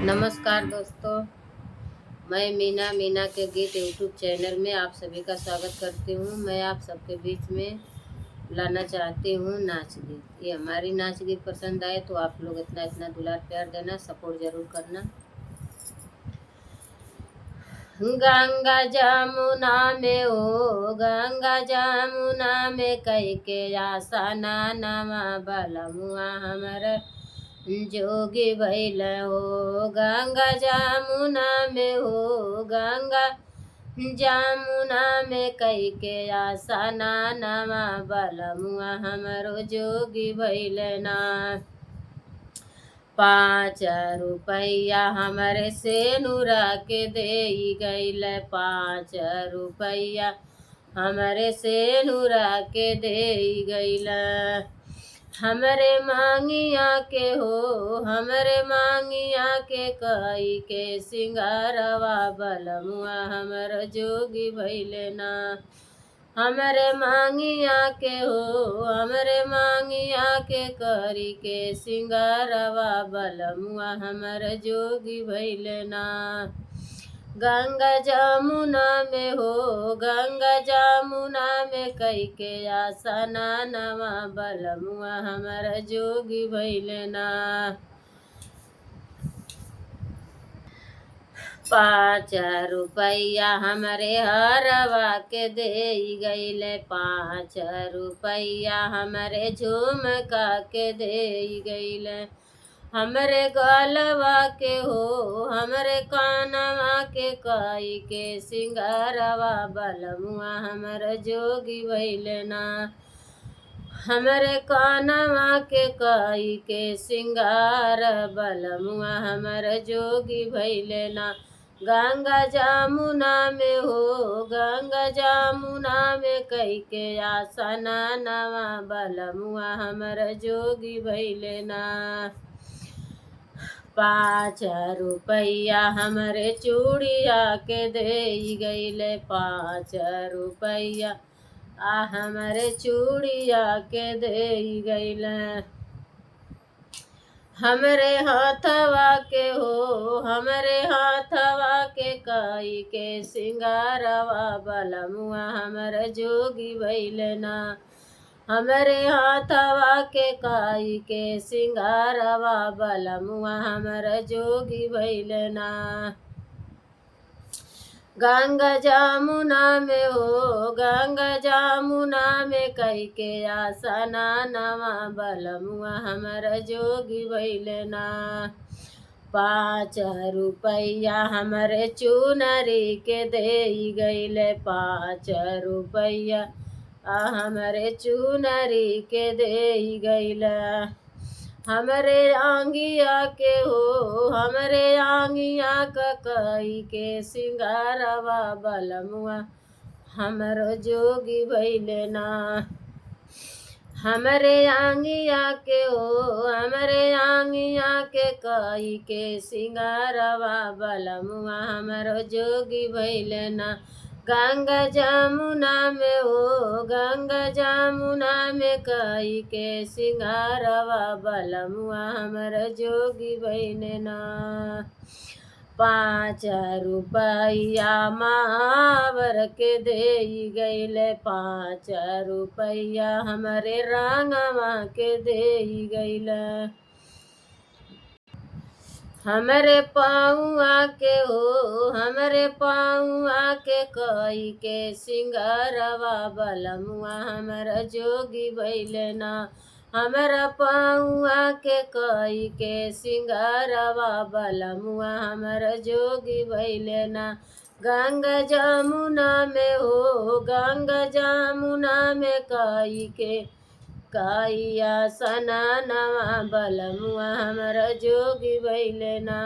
नमस्कार दोस्तों, मैं मीना मीना के गीत यूट्यूब चैनल में आप सभी का स्वागत करती हूँ। मैं आप सबके बीच में लाना चाहती हूँ नाच गीत। ये हमारी नाच गीत पसंद आए तो आप लोग इतना इतना दुलार प्यार देना, सपोर्ट जरूर करना। गंगा जमुना में हो, गंगा जमुना में कई के आशा नामा बलमुआ हमर जोगी भैल हो। गंगा जमुना में हो, गंगा जमुना में कई के आशा नामा बलमुआ हमरो जोगी भैल ना। 5 रुपया हमरे से नूरा के दे गईल, 5 रुपया हमरे से नूरा के दे गईल। हमरे मांगिया के हो, हमरे मांगिया के कई के सिंगारवा बलमुआ हमर जोगी भैले ना। हमरे मांगिया के हो, हमरे मांगिया के करी के सिंगारवा बलमुआ हमर जोगी भैले ना। गंगा जमुना में हो, गंगा जमुना में कई के आशा नामा बलमुआ हमर जोगी भैले ना। 5 रुपया हमरे हरवा के दे गईले, 5 रुपया हमरे झुमका के दे गईले। हमरे गलवा के हो, हमरे कानवा के कई के सिंगारवा बलमुआ हमर जोगी भैले ना। हमरे कानवा के कई के सिंगार बलमुआ हमर जोगी भैले ना। गंगा जमुना में हो, गंगा जमुना में कई के आशा नामा बलमुआ हमर जोगी भैले ना। 5 रुपया हमरे चूड़िया के दे गईले, 5 रुपया हमरे चूड़िया के दे गईले। हमरे हाथवा के हो, हमरे हाथवा के कई के सिंगारवा बलमुआ हमर जोगी भैले ना। हमरे हाथवा के कई के सिंगारवा बलमुआ हमर जोगी भैले ना। गंगा जमुना में हो, गंगा जमुना में कई के आशा नामा बलमुआ हमर जोगी भैले ना। 5 रुपया हमरे चुनरी के दे गईले, 5 रुपया हमरे चुनरी के दे गईले। हमरे आंगिया के हो, हमरे आंगिया का कई के सिंगारवा बलमुआ हमर जोगी भैले ना। हमरे आंगिया के हो, हमरे आंगिया के कई के सिंगारवा बलमुआ हमर जोगी भैले ना। गंगा जमुना में हो, गंगा जमुना में कई के सिंगारवा बलमुआ हमर जोगी भैले ना। 5 रुपया मावर के दे गईले, 5 रुपया हमरे रंगवा के दे गईले। हमरे पाऊआ के हो, हमरे पाऊआ के कई के सिंगारवा बलमुआ हमर जोगी भैले ना। हमरा पाऊआ के कई के सिंगारवा बलमुआ हमर जोगी भैले ना। गंगा जमुना में हो, गंगा जमुना में कई के कई आशा नामा बलमुआ हमर जोगी भैले ना।